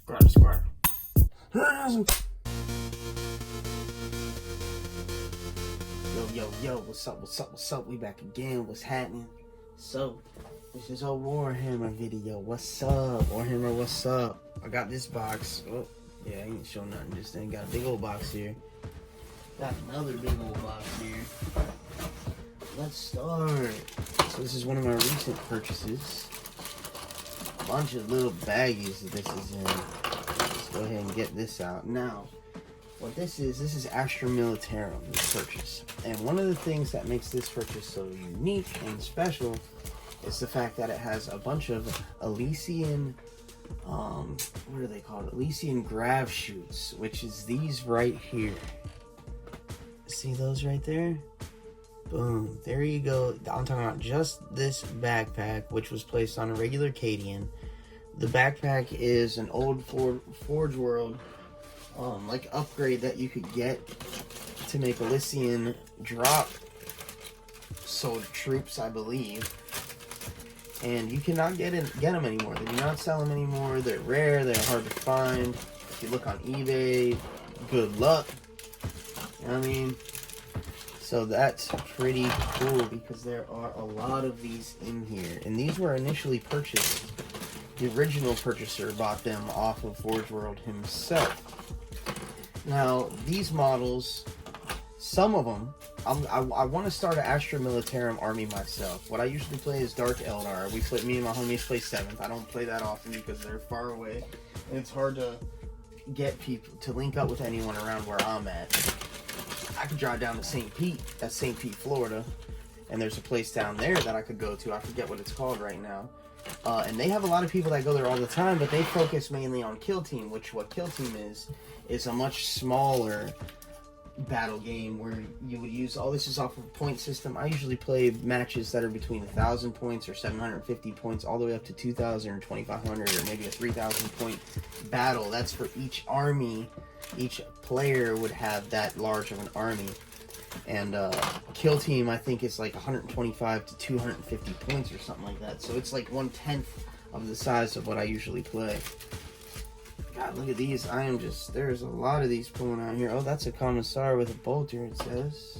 Squad. Yo, what's up? We back again. What's happening? So, this is a Warhammer video. What's up? Warhammer, what's up? I got this box. Oh, yeah, I ain't showing nothing. Just ain't got a big old box here. Got another big old box here. Let's start. So this is one of my recent purchases. A bunch of little baggies that this is in. Let's go ahead and get this out. Now, what this is Astra MILITARUM, this purchase. And one of the things that makes this purchase so unique and special is the fact that it has a bunch of ELYSIAN, what are they called? ELYSIAN GRAV CHUTES, which is these right here. See those right there? Boom, there you go. I'm talking about just this backpack, which was placed on a regular Cadian. The backpack is an old Forge World like upgrade that you could get to make Elysian drop sold troops, I believe. And you cannot get them anymore. They do not sell them anymore. They're rare. They're hard to find. If you look on eBay, good luck. You know what I mean? So that's pretty cool because there are a lot of these in here. And these were initially purchased. The original purchaser bought them off of Forge World himself. Now, these models, some of them, I want to start an Astra MILITARUM army myself. What I usually play is Dark Eldar. Me and my homies play 7th. I don't play that often because they're far away. And it's hard to get people to link up with anyone around where I'm at. I could drive down to St. Pete, Florida, and there's a place down there that I could go to. I forget what it's called right now. And they have a lot of people that go there all the time, but they focus mainly on Kill Team, which what Kill Team is a much smaller battle game where you would use, all this is off of a point system. I usually play matches that are between 1,000 points or 750 points all the way up to 2,000 or 2,500 or maybe a 3,000 point battle. That's for each army. Each player would have that large of an army. And Kill Team, I think, is like 125 to 250 points or something like that. So it's like 1/10 of the size of what I usually play. God, look at these. There's a lot of these pulling out here. Oh, that's a Commissar with a bolter, it says.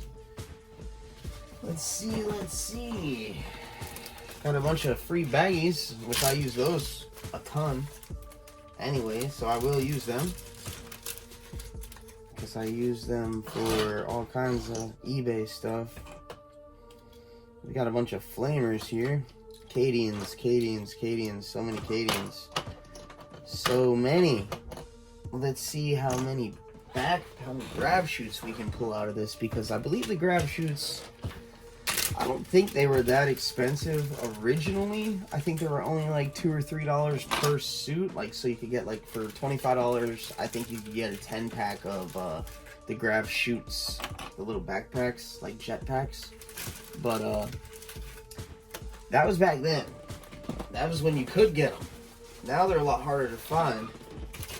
Let's see. Got a bunch of free baggies, which I use those a ton. Anyway, so I will use them. Because I use them for all kinds of eBay stuff. We got a bunch of flamers here. Cadians. So many Cadians. So many. Let's see how many grav chutes we can pull out of this, because I believe the grav chutes, I don't think they were that expensive originally. I think they were only like $2 or $3 per suit. Like, so you could get, like, for $25, I think you could get a 10-pack of the grav chutes, the little backpacks, like jetpacks. But that was back then. That was when you could get them. Now they're a lot harder to find.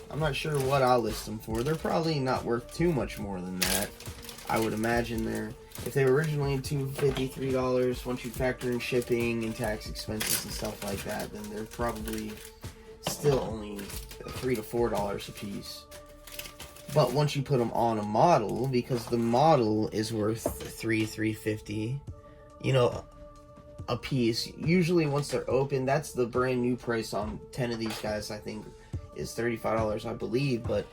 I'm not sure what I'll list them for. They're probably not worth too much more than that. I would imagine if they were originally $2.50, $3, once you factor in shipping and tax expenses and stuff like that, then they're probably still only $3 to $4 a piece. But once you put them on a model, because the model is worth $3.50, you know, a piece. Usually once they're open, that's the brand new price on 10 of these guys, I think, is $35, I believe. But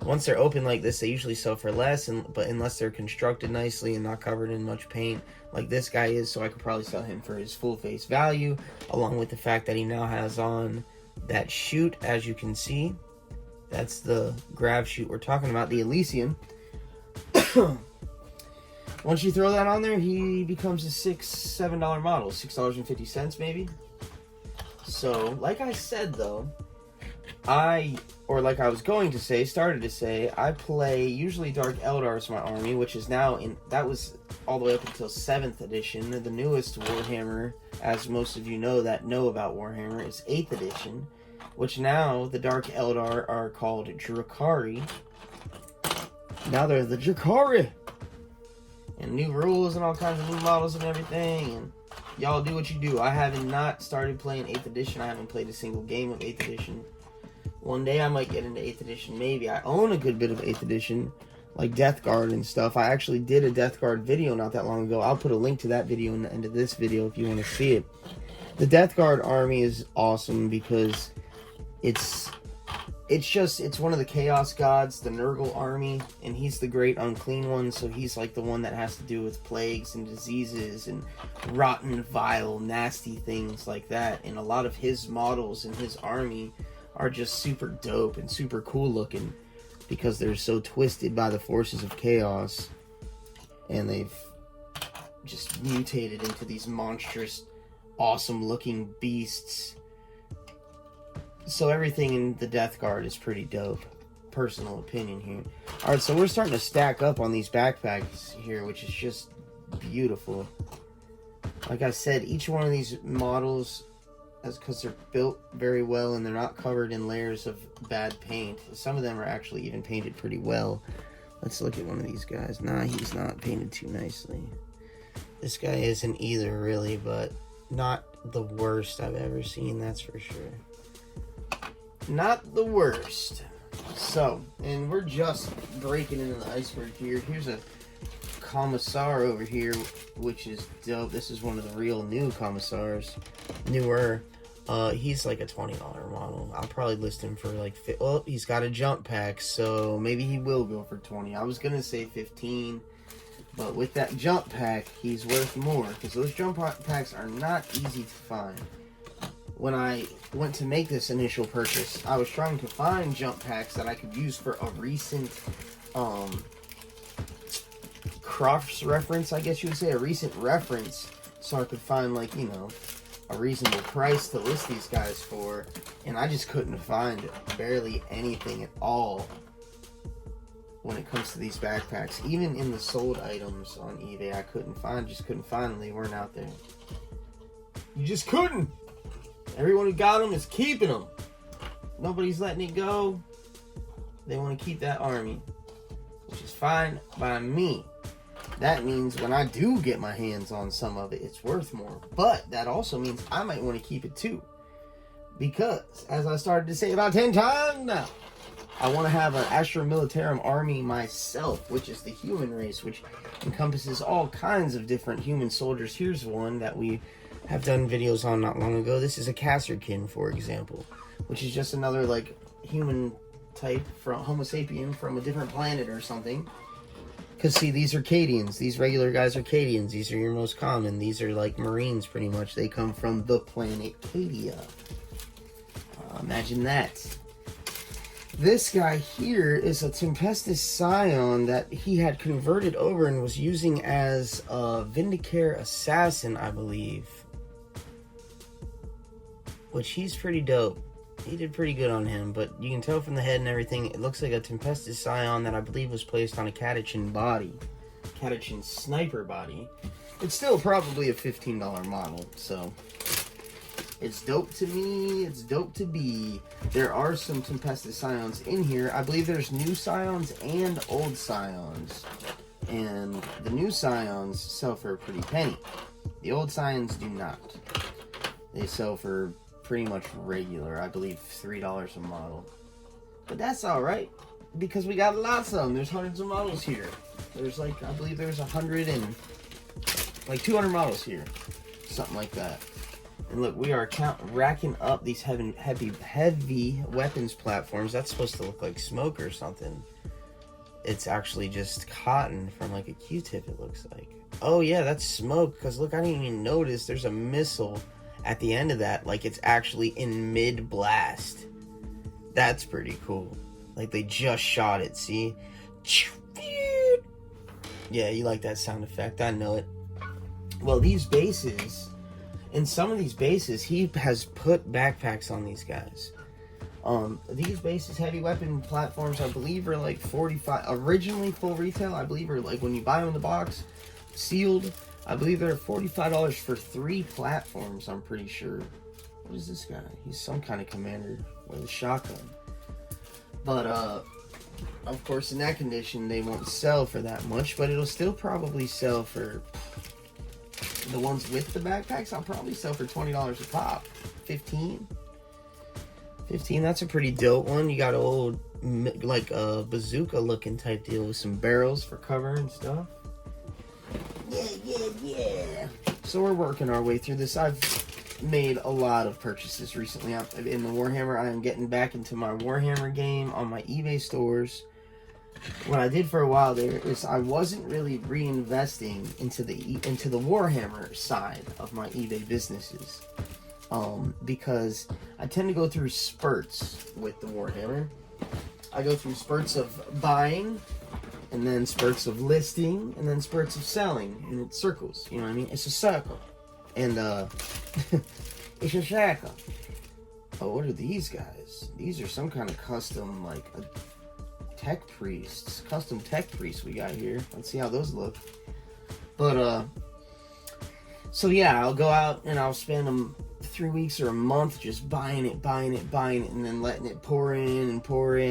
once they're open like this, they usually sell for less, but unless they're constructed nicely and not covered in much paint like this guy is, so I could probably sell him for his full face value, along with the fact that he now has on that chute, as you can see. That's the grav chute we're talking about, the Elysian. Once you throw that on there, he becomes a $7 model, $6.50 maybe. So, like I said though, like I was going to say, I play usually Dark Eldar as my army, which is now that was all the way up until 7th edition. The newest Warhammer, as most of you know that know about Warhammer, is 8th edition, which now the Dark Eldar are called Drukhari. Now they're the Drukhari! And new rules and all kinds of new models and everything, and y'all do what you do. I haven't not started playing 8th edition. I haven't played a single game of 8th edition. One day I might get into 8th edition, maybe. I own a good bit of 8th edition, like Death Guard and stuff. I actually did a Death Guard video not that long ago. I'll put a link to that video in the end of this video if you want to see it. The Death Guard army is awesome because it's one of the Chaos Gods, the Nurgle army, and he's the great unclean one, so he's like the one that has to do with plagues and diseases and rotten, vile, nasty things like that. And a lot of his models and his army are just super dope and super cool looking because they're so twisted by the forces of chaos, and they've just mutated into these monstrous, awesome looking beasts. So everything in the Death Guard is pretty dope. Personal opinion here. Alright, so we're starting to stack up on these backpacks here, which is just beautiful. Like I said, each one of these models, that's because they're built very well and they're not covered in layers of bad paint. Some of them are actually even painted pretty well. Let's look at one of these guys. Nah, he's not painted too nicely. This guy isn't either, really, but not the worst I've ever seen, that's for sure. Not the worst. So, and we're just breaking into the iceberg here. Here's a commissar over here, which is dope. This is one of the real new commissars. Newer. He's like a $20 model. I'll probably list him for like, well, he's got a jump pack, so maybe he will go for 20. I was gonna say 15, but with that jump pack, he's worth more, because those jump packs are not easy to find. When I went to make this initial purchase, I was trying to find jump packs that I could use for a recent cross-reference, I guess you would say, a recent reference, so I could find, like, you know, a reasonable price to list these guys for, and I just couldn't find barely anything at all when it comes to these backpacks. Even in the sold items on eBay, I just couldn't find them. They weren't out there. You just couldn't! Everyone who got them is keeping them. Nobody's letting it go. They want to keep that army, which is fine by me. That means when I do get my hands on some of it, it's worth more. But that also means I might want to keep it too. Because, as I started to say about 10 times now, I want to have an Astra Militarum army myself, which is the human race, which encompasses all kinds of different human soldiers. Here's one that we have done videos on not long ago. This is a Kasserkin, for example, which is just another, like, human type from Homo sapien from a different planet or something. Because, see, these are Cadians. These regular guys are Cadians. These are your most common. These are, like, Marines, pretty much. They come from the planet Cadia. Imagine that. This guy here is a Tempestus Scion that he had converted over and was using as a Vindicare Assassin, I believe. Which, he's pretty dope. He did pretty good on him, but you can tell from the head and everything, it looks like a Tempestus Scion that I believe was placed on a Catachin body. Catachin sniper body. It's still probably a $15 model, so it's dope to me, it's dope to be. There are some Tempestus Scions in here. I believe there's new Scions and old Scions. And the new Scions sell for a pretty penny. The old Scions do not. They sell for pretty much regular, I believe $3 a model. But that's alright, because we got lots of them. There's hundreds of models here. There's like, I believe there's 200 models here. Something like that. And look, we are racking up these heavy weapons platforms. That's supposed to look like smoke or something. It's actually just cotton from like a Q-tip, it looks like. Oh yeah, that's smoke, because look, I didn't even notice there's a missile at the end of that, like it's actually in mid-blast. That's pretty cool. Like they just shot it, see? Yeah, you like that sound effect, I know it. Well, these bases, in some of these bases, he has put backpacks on these guys. These bases, heavy weapon platforms, I believe are like $45, originally full retail, I believe are like when you buy them in the box, sealed, I believe they're $45 for 3 platforms, I'm pretty sure. What is this guy? He's some kind of commander with a shotgun. But, of course, in that condition, they won't sell for that much, but it'll still probably sell for, the ones with the backpacks, I'll probably sell for $20 a pop. 15. 15, that's a pretty dope one. You got old, like a bazooka looking type deal with some barrels for cover and stuff. Yeah. So we're working our way through this. I've made a lot of purchases recently in the Warhammer. I am getting back into my Warhammer game on my eBay stores. What I did for a while there is I wasn't really reinvesting into the Warhammer side of my eBay businesses, because I tend to go through spurts with the Warhammer. I go through spurts of buying, and then spurts of listing, and then spurts of selling, and it circles. You know what I mean? It's a circle, and it's a circle. Oh, what are these guys? These are some kind of custom, like tech priests, custom tech priests we got here. Let's see how those look. But so yeah, I'll go out and I'll spend 3 weeks or a month just buying it, and then letting it pour in,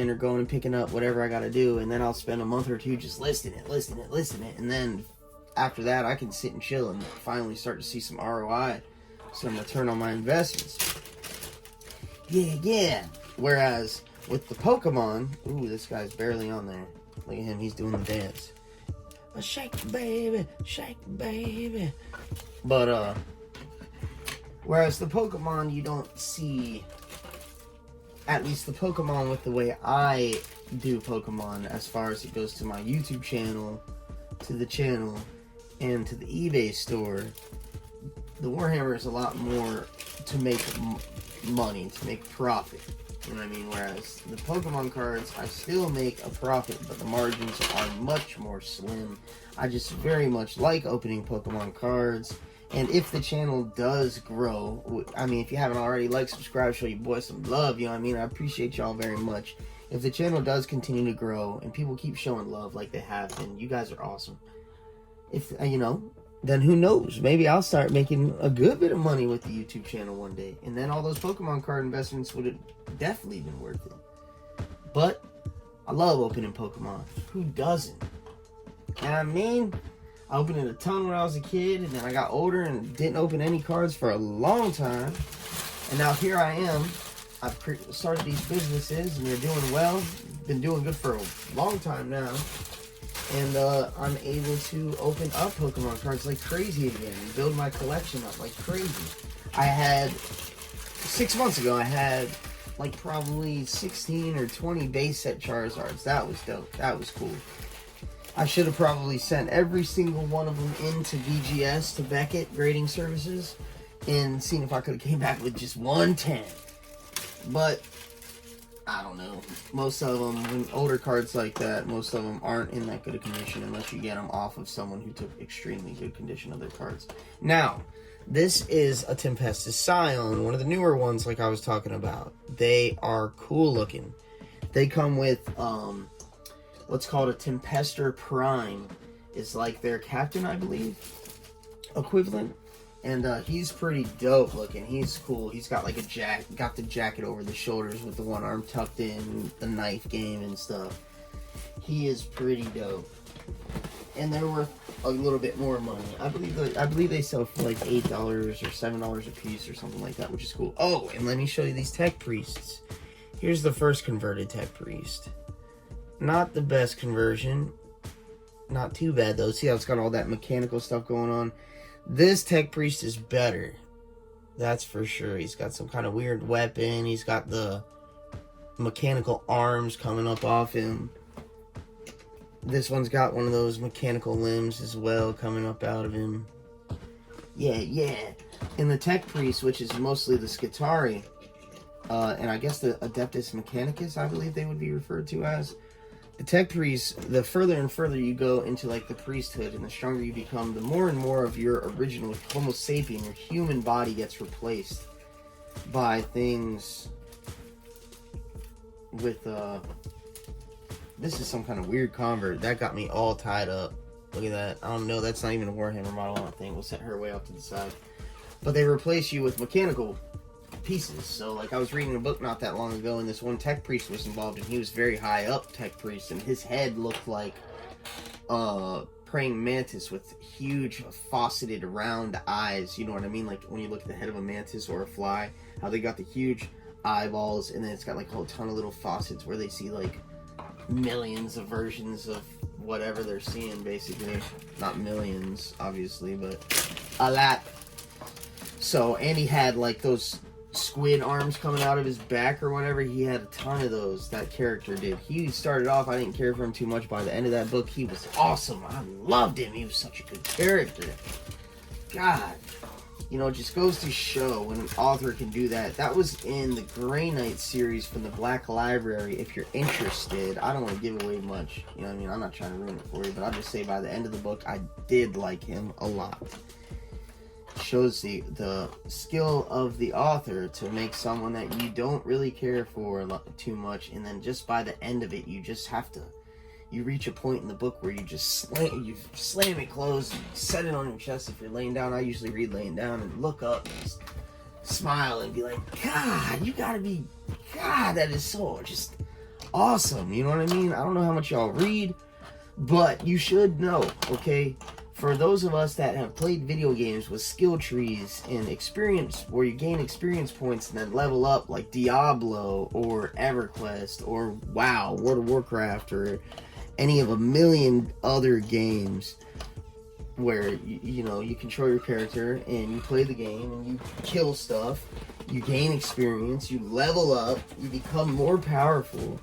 or going and picking up whatever I gotta do, and then I'll spend a month or two just listing it, and then after that I can sit and chill and finally start to see some ROI, some return on my investments. Yeah. Whereas with the Pokemon, ooh, this guy's barely on there. Look at him, he's doing the dance. Shake baby. But whereas the Pokemon, you don't see, at least the Pokemon with the way I do Pokemon, as far as it goes to my YouTube channel, to the channel, and to the eBay store, the Warhammer is a lot more to make money, to make profit. You know what I mean? Whereas the Pokemon cards, I still make a profit, but the margins are much more slim. I just very much like opening Pokemon cards. And if the channel does grow, I mean, if you haven't already, like, subscribe, show your boy some love, you know what I mean? I appreciate y'all very much. If the channel does continue to grow and people keep showing love like they have, then you guys are awesome. If, you know, then who knows? Maybe I'll start making a good bit of money with the YouTube channel one day. And then all those Pokemon card investments would have definitely been worth it. But I love opening Pokemon. Who doesn't? You know what I mean? I opened it a ton when I was a kid, and then I got older and didn't open any cards for a long time. And now here I am. I've started these businesses, and they're doing well. Been doing good for a long time now. And I'm able to open up Pokemon cards like crazy again and build my collection up like crazy. I had, 6 months ago, I had like probably 16 or 20 base set Charizards. That was dope. That was cool. I should have probably sent every single one of them into VGS, to Beckett Grading Services, and seen if I could have came back with just 110. But I don't know. Most of them, when older cards like that, most of them aren't in that good a condition unless you get them off of someone who took extremely good condition of their cards. Now, this is a Tempestus Scion, one of the newer ones like I was talking about. They are cool looking. They come with what's called a Tempester Prime. It's like their captain, I believe, equivalent. And he's pretty dope looking. He's cool. He's got like got the jacket over the shoulders with the one arm tucked in, the knife game and stuff. He is pretty dope. And they're worth a little bit more money. I believe they sell for like $8 or $7 a piece or something like that, which is cool. Oh, and let me show you these tech priests. Here's the first converted tech priest. Not the best conversion. Not too bad though. See how it's got all that mechanical stuff going on? This tech priest is better. That's for sure. He's got some kind of weird weapon. He's got the mechanical arms coming up off him. This one's got one of those mechanical limbs as well coming up out of him. Yeah. And the tech priest, which is mostly the Skitari, and I guess the Adeptus Mechanicus, I believe they would be referred to as. The tech priest, the further and further you go into like the priesthood and the stronger you become, the more and more of your original Homo sapien, your human body, gets replaced by things with this is some kind of weird convert. That got me all tied up. Look at that. I don't know, that's not even a Warhammer model, I don't think. We'll set her way off to the side. But they replace you with mechanical pieces. So like I was reading a book not that long ago, and this one tech priest was involved, and he was very high up tech priest, and his head looked like praying mantis with huge fauceted round eyes. You know what I mean? Like when you look at the head of a mantis or a fly, how they got the huge eyeballs, and then it's got like a whole ton of little faucets where they see like millions of versions of whatever they're seeing, basically. Not millions, obviously, but a lot. So, and he had like those squid arms coming out of his back or whatever. He had a ton of those, that character did. He started off, I didn't care for him too much. By the end of that book, he was awesome. I loved him. He was such a good character. God. You know, it just goes to show when an author can do that. That was in the Grey Knight series from the Black Library. If you're interested, I don't want to give away much. You know what I mean? I'm not trying to ruin it for you, but I'll just say by the end of the book, I did like him a lot. Shows the skill of the author to make someone that you don't really care for too much, and then just by the end of it, you just have to, you reach a point in the book where you just slam it closed, and set it on your chest if you're laying down. I usually read laying down and look up and just smile and be like, God, you gotta be, God, that is so just awesome. You know what I mean? I don't know how much y'all read, but you should know, okay? For those of us that have played video games with skill trees and experience, where you gain experience points and then level up, like Diablo or EverQuest or WoW, World of Warcraft, or any of a million other games where you know, you control your character and you play the game and you kill stuff, you gain experience, you level up, you become more powerful.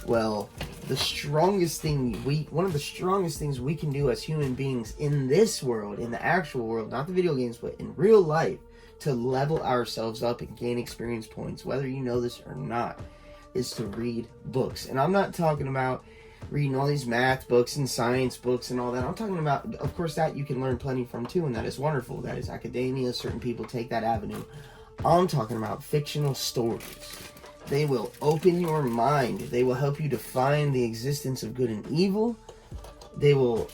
Well, the strongest thing one of the strongest things we can do as human beings in this world, in the actual world, not the video games, but in real life, to level ourselves up and gain experience points, whether you know this or not, is to read books. And I'm not talking about reading all these math books and science books and all that. I'm talking about, of course, that you can learn plenty from too, and that is wonderful. That is academia. Certain people take that avenue. I'm talking about fictional stories. They will open your mind. They will help you define the existence of good and evil. They will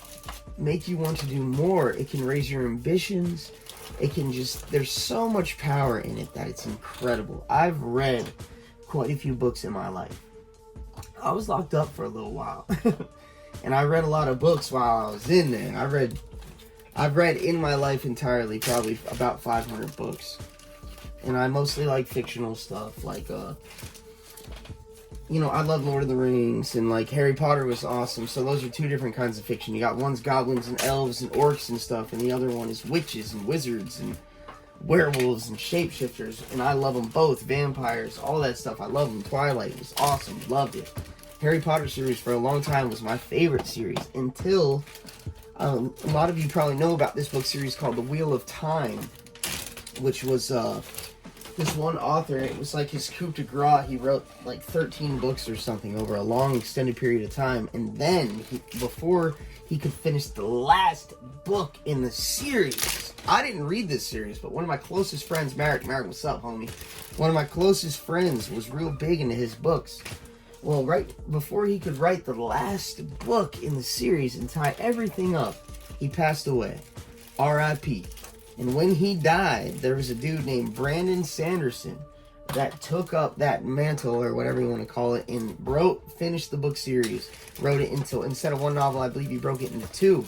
make you want to do more. It can raise your ambitions. It can just, there's so much power in it that it's incredible. I've read quite a few books in my life. I was locked up for a little while. And I read a lot of books while I was in there. I've read in my life entirely probably about 500 books. And I mostly like fictional stuff, like, you know, I love Lord of the Rings, and, like, Harry Potter was awesome, so those are two different kinds of fiction. You got one's goblins and elves and orcs and stuff, and the other one is witches and wizards and werewolves and shapeshifters, and I love them both. Vampires, all that stuff, I love them. Twilight was awesome, loved it. Harry Potter series for a long time was my favorite series, until, a lot of you probably know about this book series called The Wheel of Time, which was, this one author, it was like his coup de grace. He wrote like 13 books or something over a long extended period of time, and then before he could finish the last book in the series, I didn't read this series, but one of my closest friends, Merrick, what's up, homie? One of my closest friends was real big into his books. Well, right before he could write the last book in the series and tie everything up, he passed away. R.I.P. And when he died, there was a dude named Brandon Sanderson that took up that mantle, or whatever you want to call it, and finished the book series, wrote it into, instead of one novel, I believe he broke it into two.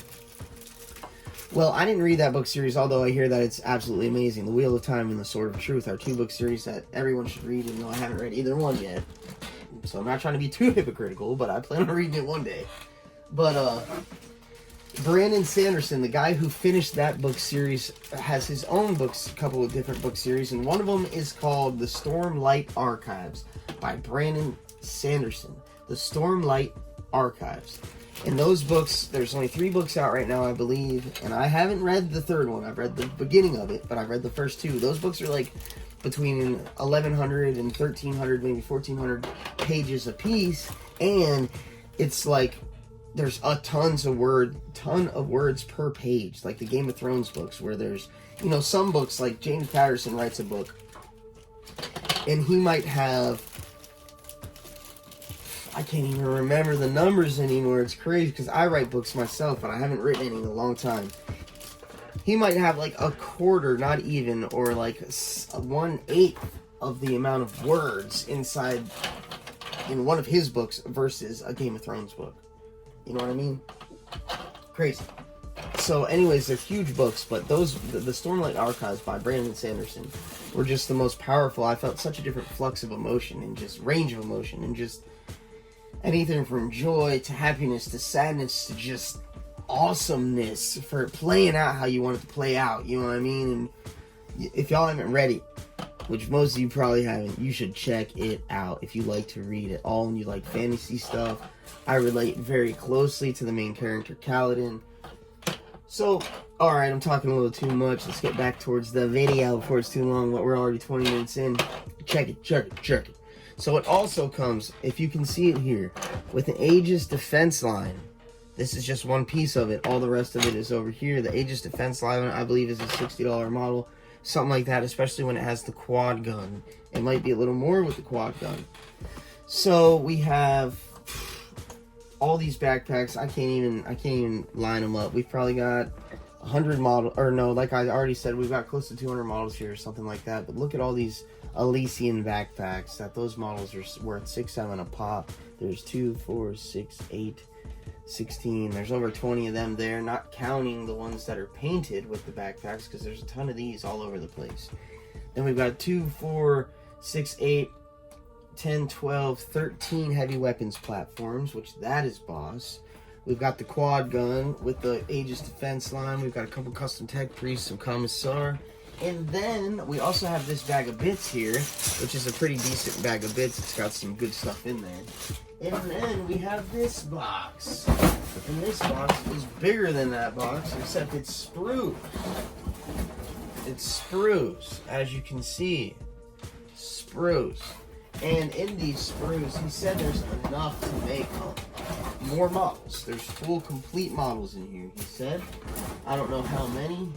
Well, I didn't read that book series, although I hear that it's absolutely amazing. The Wheel of Time and The Sword of Truth are two book series that everyone should read, even though I haven't read either one yet. So I'm not trying to be too hypocritical, but I plan on reading it one day. But, Brandon Sanderson, the guy who finished that book series, has his own books, a couple of different book series, and one of them is called The Stormlight Archives by Brandon Sanderson. The Stormlight Archives. In those books, there's only 3 books out right now, I believe, and I haven't read the third one. I've read the beginning of it, but I've read the first 2. Those books are like between 1,100 and 1,300, maybe 1,400 pages a piece, and it's like there's a ton of words per page, like the Game of Thrones books, where there's, you know, some books, like James Patterson writes a book, and he might have, I can't even remember the numbers anymore. It's crazy, because I write books myself, but I haven't written any in a long time. He might have like a quarter, not even, or like 1/8 of the amount of words inside in one of his books versus a Game of Thrones book. You know what I mean? Crazy. So anyways, they're huge books, but those, the Stormlight Archives by Brandon Sanderson, were just the most powerful. I felt such a different flux of emotion and just range of emotion and just anything from joy to happiness to sadness to just awesomeness for playing out how you want it to play out. You know what I mean? And if y'all haven't read it, which most of you probably haven't, you should check it out if you like to read it all and you like fantasy stuff. I relate very closely to the main character, Kaladin. So, alright, I'm talking a little too much. Let's get back towards the video before it's too long, but we're already 20 minutes in. Check it. So it also comes, if you can see it here, with an Aegis defense line. This is just one piece of it. All the rest of it is over here. The Aegis defense line, I believe, is a $60 model. Something like that, especially when it has the quad gun. It might be a little more with the quad gun. So we have all these backpacks. I can't even line them up. We've probably got 100 models, or no, like I already said, we've got close to 200 models here or something like that. But look at all these Elysian backpacks. That those models are worth $6-7 a pop. There's 2, 4, 6, 8, 16. There's over 20 of them there, not counting the ones that are painted with the backpacks, because there's a ton of these all over the place. Then we've got 2, 4, 6, 8, 10, 12, 13 heavy weapons platforms, which that is boss. We've got the quad gun with the Aegis defense line. We've got a couple custom tech priests, some commissar. And then we also have this bag of bits here, which is a pretty decent bag of bits. It's got some good stuff in there. And then we have this box. And this box is bigger than that box, except it's sprues. It's sprues, as you can see. Sprues. And in these sprues, he said there's enough to make more models. There's full, complete models in here, he said. I don't know how many,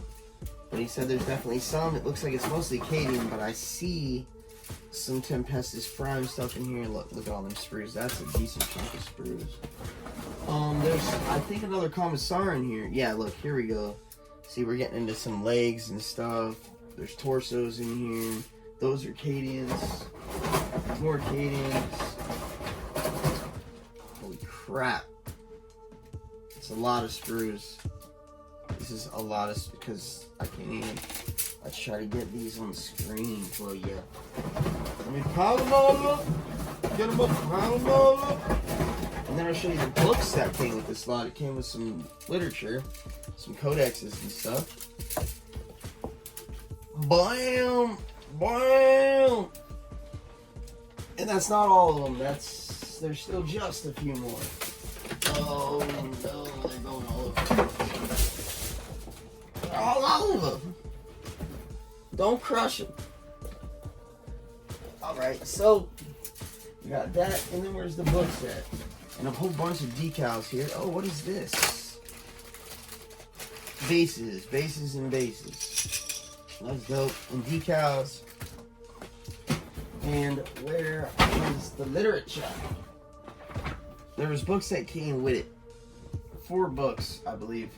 but he said there's definitely some. It looks like it's mostly Cadian, but I see some Tempestus Prime stuff in here. Look at all them sprues. That's a decent chunk of sprues. There's, I think, another commissar in here. Yeah, look, here we go. See, we're getting into some legs and stuff. There's torsos in here. Those are Cadians. More Cadians. Holy crap. It's a lot of sprues. This is a lot of, because I can't even, let's try to get these on the screen for you. Let me pile them all up. Get them up, pile them all up. And then I'll show you the books that came with this lot. It came with some literature, some codexes and stuff. Bam! Bam! And that's not all of them. There's still just a few more. Oh no, they're going all over. They're all over. Don't crush them. Alright, so we got that, and then where's the book set? And a whole bunch of decals here. Oh, what is this? Bases and bases. That's dope. And decals. And where is the literature? There was books that came with it. 4 books, I believe.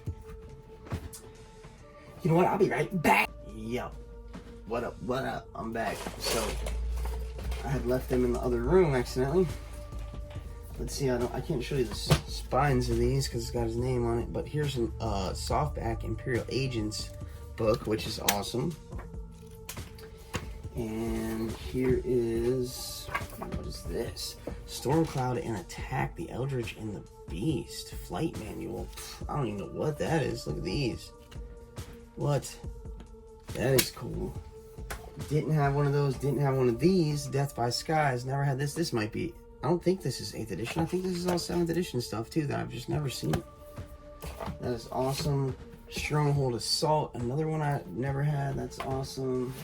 You know what? I'll be right back. Yo. What up? What up? I'm back. So, I had left them in the other room accidentally. Let's see, I can't show you the spines of these because it's got his name on it, but here's a softback Imperial Agents book, which is awesome. And here is, what is this? Stormcloud and Attack, the Eldritch and the Beast. Flight Manual. I don't even know what that is. Look at these. What? That is cool. Didn't have one of those, didn't have one of these. Death by Skies, never had this. This might be, I don't think this is 8th edition. I think this is all 7th edition stuff too that I've just never seen. That is awesome. Stronghold Assault, another one I never had. That's awesome.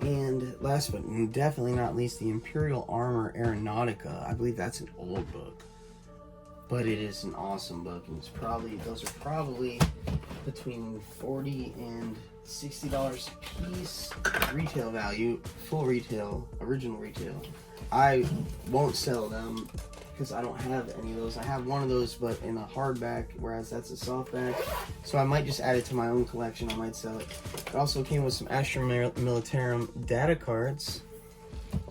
And last but definitely not least, the Imperial Armor Aeronautica. I believe that's an old book, but it is an awesome book, and it's probably, those are probably between $40 and $60 a piece retail value, full retail, original retail. I won't sell them because I don't have any of those. I have one of those, but in a hardback, whereas that's a softback. So I might just add it to my own collection. I might sell it. It also came with some Astra Militarum data cards,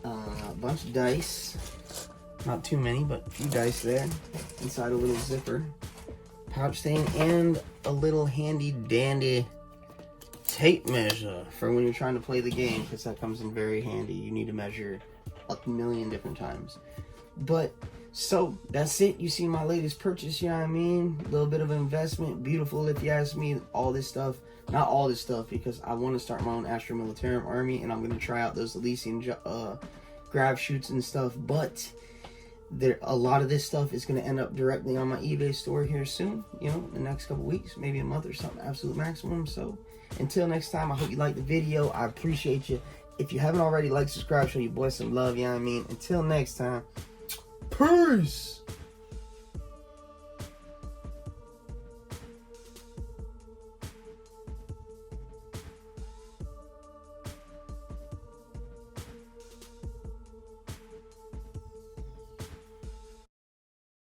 a bunch of dice, not too many, but a few dice there, inside a little zipper, pouch thing, and a little handy dandy tape measure for when you're trying to play the game, because that comes in very handy. You need to measure a million different times. But so that's it. You see my latest purchase, you know what I mean? A little bit of investment, beautiful if you ask me. All this stuff, not all this stuff, because I want to start my own Astra MILITARUM army, and I'm going to try out those ELYSIAN GRAV CHUTES and stuff. But a lot of this stuff is going to end up directly on my eBay store here soon, you know, in the next couple weeks, maybe a month or something, absolute maximum. So until next time, I hope you liked the video. I appreciate you. If you haven't already, like, subscribe, show your boy some love, you know what I mean? Until next time, peace.